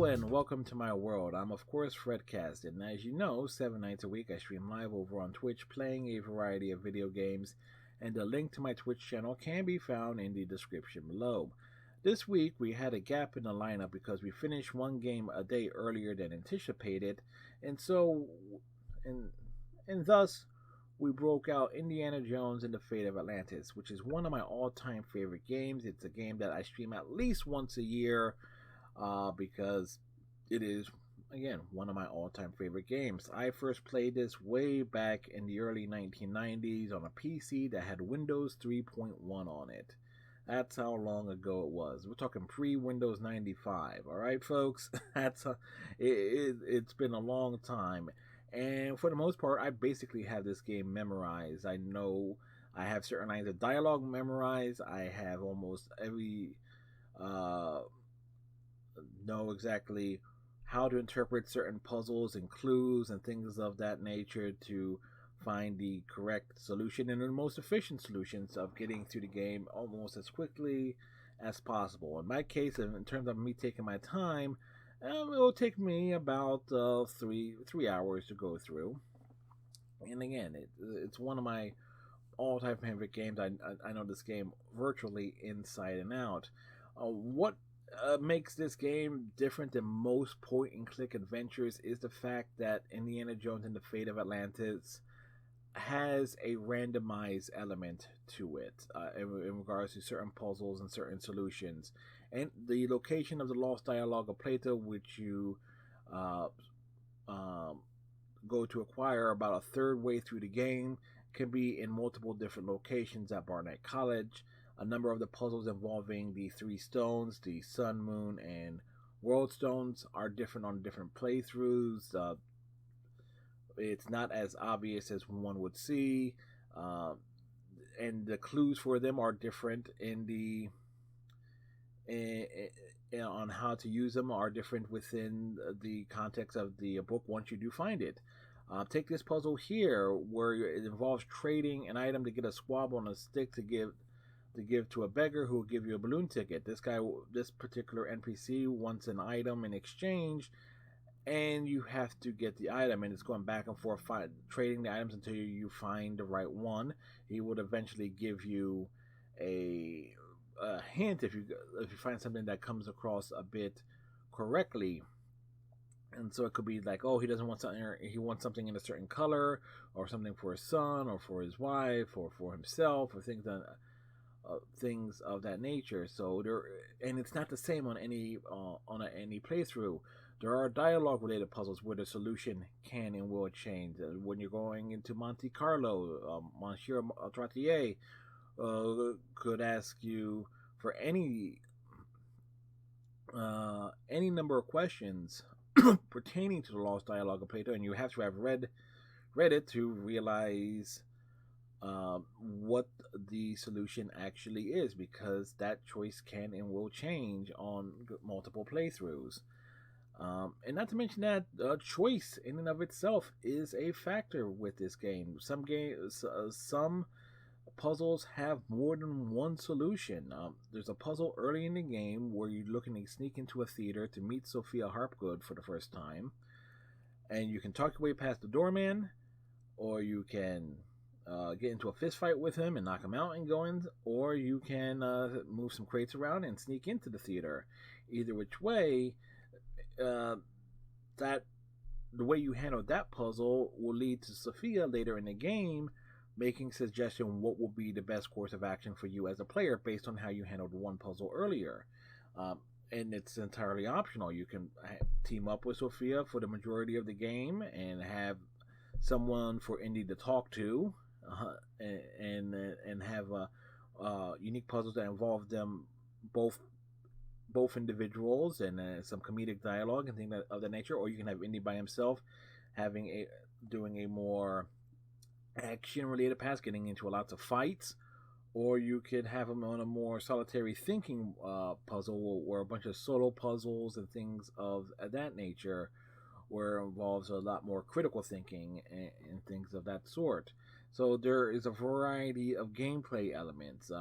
Hello and welcome to my world. I'm of course Fredcast, and as you know, 7 nights a week I stream live over on Twitch playing a variety of video games, and the link to my Twitch channel can be found in the description below. This week we had a gap in the lineup because we finished one game a day earlier than anticipated, and so and and thus we broke out Indiana Jones and the Fate of Atlantis, which is one of my all-time favorite games. It's a game that I stream at least once a year because it is, again, one of my all-time favorite games. I first played this way back in the early 1990s on a PC that had Windows 3.1 on it. That's how long ago it was. We're talking pre-Windows 95. All right, folks. It's been a long time, and for the most part, I basically have this game memorized. I know I have certain lines of dialogue memorized. I have almost every uh, know exactly how to interpret certain puzzles and clues and things of that nature to find the correct solution and the most efficient solutions of getting through the game almost as quickly as possible. In my case, in terms of me taking my time, it will take me about three hours to go through. And again, it's one of my all-time favorite games. I know this game virtually inside and out. What makes this game different than most point-and-click adventures is the fact that Indiana Jones and the Fate of Atlantis has a randomized element to it in regards to certain puzzles and certain solutions. And the location of the Lost Dialogue of Plato, which you uh, um, go to acquire about a third way through the game, can be in multiple different locations at Barnett College. A number of the puzzles involving the three stones, the sun, moon, and world stones, are different on different playthroughs. It's not as obvious as one would see, uh, and the clues for them are different in, on how to use them are different within the context of the book once you do find it. Take this puzzle here, where it involves trading an item to get a squab on a stick to give to a beggar who will give you a balloon ticket. This particular NPC wants an item in exchange, and you have to get the item, and it's going back and forth trading the items until you find the right one. He would eventually give you a hint if you find something that comes across a bit correctly. And so it could be like, oh, he doesn't want something, or he wants something in a certain color, or something for his son, or for his wife, or for himself, or things of that nature. So there, and it's not the same on any playthrough. There are dialogue related puzzles where the solution can and will change. When you're going into Monte Carlo, Monsieur Trottier could ask you for any number of questions pertaining to the Lost Dialogue of Plato, and you have to have read it to realize what the solution actually is, because that choice can and will change on multiple playthroughs. And not to mention that choice in and of itself is a factor with this game. Some puzzles have more than one solution. There's a puzzle early in the game where you're looking to sneak into a theater to meet Sophia Harpgood for the first time, and you can talk your way past the doorman, or you can get into a fist fight with him and knock him out and go in, or you can move some crates around and sneak into the theater. Either which way, that the way you handle that puzzle will lead to Sophia later in the game making suggestion what will be the best course of action for you as a player based on how you handled one puzzle earlier. And it's entirely optional. You can team up with Sophia for the majority of the game and have someone for Indy to talk to, and have unique puzzles that involve them both individuals, and some comedic dialogue and things of that nature. Or you can have Indy by himself, doing a more action related pass, getting into lots of fights. Or you could have him on a more solitary thinking puzzle, where a bunch of solo puzzles and things of that nature, where it involves a lot more critical thinking and things of that sort. So there is a variety of gameplay elements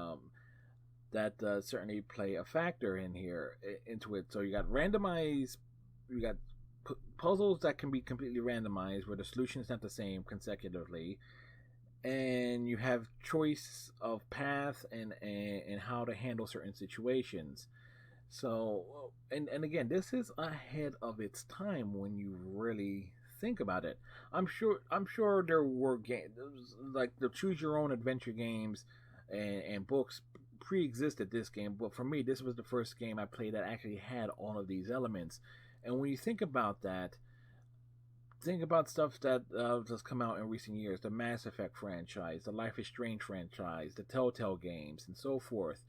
that certainly play a factor into it. So you got randomized you got puzzles that can be completely randomized, where the solution is not the same consecutively, and you have choice of path and how to handle certain situations. So, and again, this is ahead of its time when you really think about it. I'm sure there were games like the choose your own adventure games and books pre-existed this game, but for me, this was the first game I played that actually had all of these elements. And when you think about that, think about stuff that has come out in recent years: the Mass Effect franchise, the Life is Strange franchise, the Telltale games, and so forth,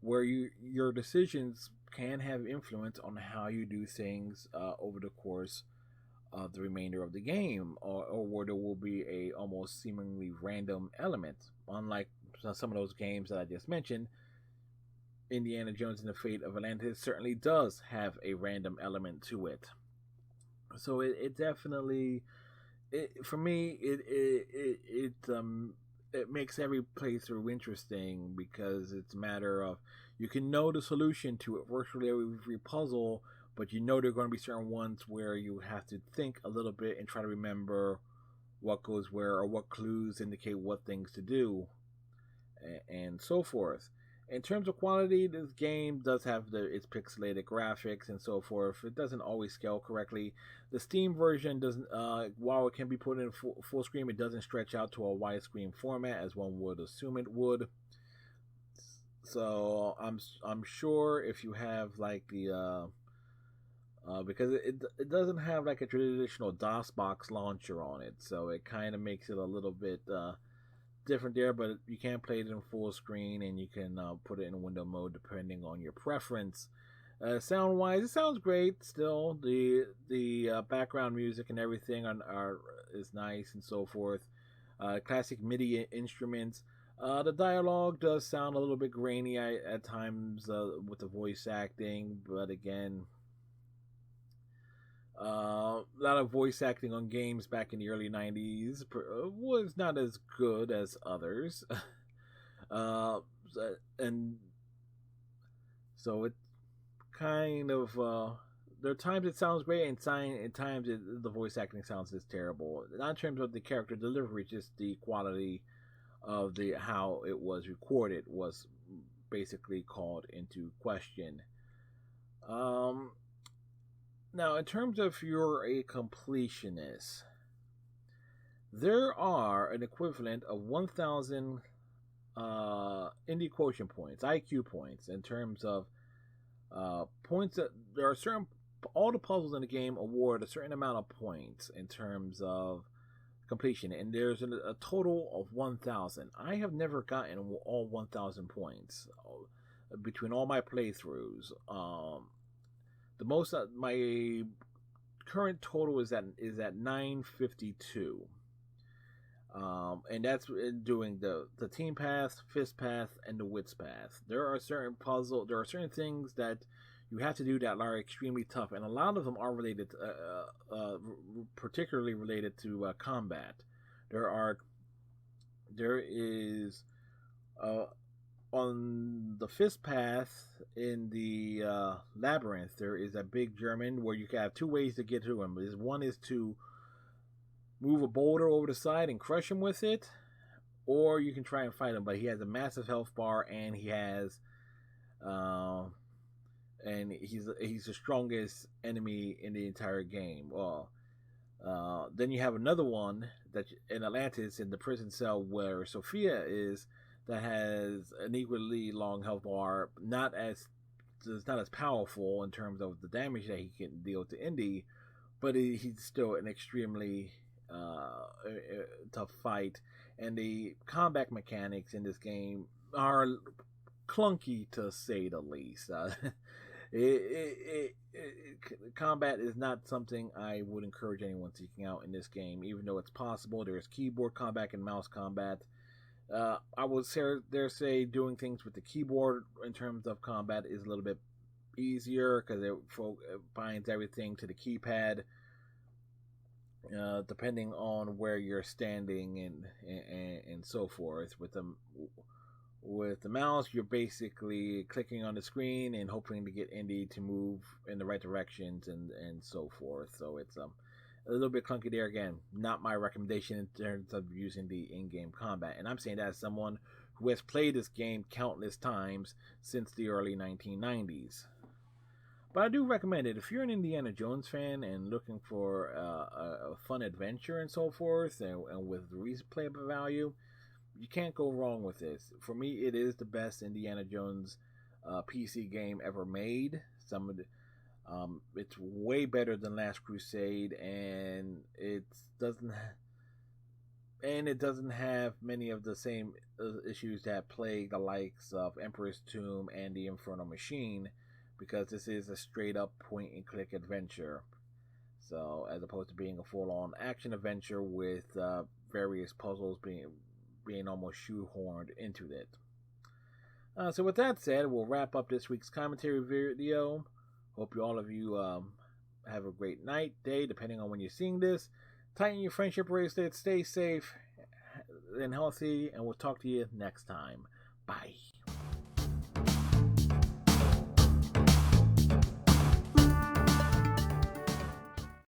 where your decisions can have influence on how you do things over the course of the remainder of the game, or where there will be a almost seemingly random element. Unlike some of those games that I just mentioned, Indiana Jones and the Fate of Atlantis certainly does have a random element to it. So it definitely, for me, it makes every playthrough interesting because it's a matter of you can know the solution to it virtually every puzzle, but you know there are going to be certain ones where you have to think a little bit and try to remember what goes where or what clues indicate what things to do, and so forth. In terms of quality, this game does have its pixelated graphics and so forth. It doesn't always scale correctly. The Steam version doesn't, while it can be put in full screen, it doesn't stretch out to a widescreen format as one would assume it would. So I'm sure if you have like the because it doesn't have like a traditional DOS box launcher on it, so it kind of makes it a little bit different there. But you can play it in full screen, and you can put it in window mode depending on your preference. Sound wise, it sounds great. Still, the background music and everything are is nice and so forth. Classic MIDI instruments. The dialogue does sound a little bit grainy at times with the voice acting, but again, a lot of voice acting on games back in the early 90s was not as good as others. uh, and so it kind of. There are times it sounds great, and times the voice acting sounds just terrible. Not in terms of the character delivery, just the quality of the how it was recorded was basically called into question. Um, Now, in terms of you're a completionist, there are an equivalent of 1,000 indie quotient points, IQ points, in terms of points that there are certain. All the puzzles in the game award a certain amount of points in terms of completion, and there's a total of 1,000. I have never gotten all 1,000 points between all my playthroughs. The most my current total is at 952, and that's doing the team path, fist path, and the wits path. There are certain things that you have to do that are extremely tough, and a lot of them are related, particularly related to combat. There is uh, on the fifth path in the labyrinth, there is a big German where you can have two ways to get to him. One is to move a boulder over the side and crush him with it, or you can try and fight him. But he has a massive health bar, and he has, and he's the strongest enemy in the entire game. Well, then you have another one that in Atlantis in the prison cell where Sophia is, that has an equally long health bar, it's not as powerful in terms of the damage that he can deal to Indy, but he's still an extremely tough fight. And the combat mechanics in this game are clunky to say the least. Combat is not something I would encourage anyone seeking out in this game, even though it's possible. There's keyboard combat and mouse combat. I would say doing things with the keyboard in terms of combat is a little bit easier because it binds everything to the keypad, depending on where you're standing and so forth. with the mouse, you're basically clicking on the screen and hoping to get Indy to move in the right directions and so forth. So it's a little bit clunky there. Again, not my recommendation in terms of using the in-game combat. And I'm saying that as someone who has played this game countless times since the early 1990s. But I do recommend it if you're an Indiana Jones fan and looking for a fun adventure and so forth, and with replay value. You can't go wrong with this. For me, it is the best Indiana Jones PC game ever made. It's way better than Last Crusade, and it doesn't have many of the same issues that plague the likes of Emperor's Tomb and the Infernal Machine, because this is a straight up point and click adventure. So as opposed to being a full on action adventure with various puzzles being almost shoehorned into it. So with that said, we'll wrap up this week's commentary video. Hope all of you have a great night, day, depending on when you're seeing this. Tighten your friendship bracelet, stay safe and healthy, and we'll talk to you next time. Bye.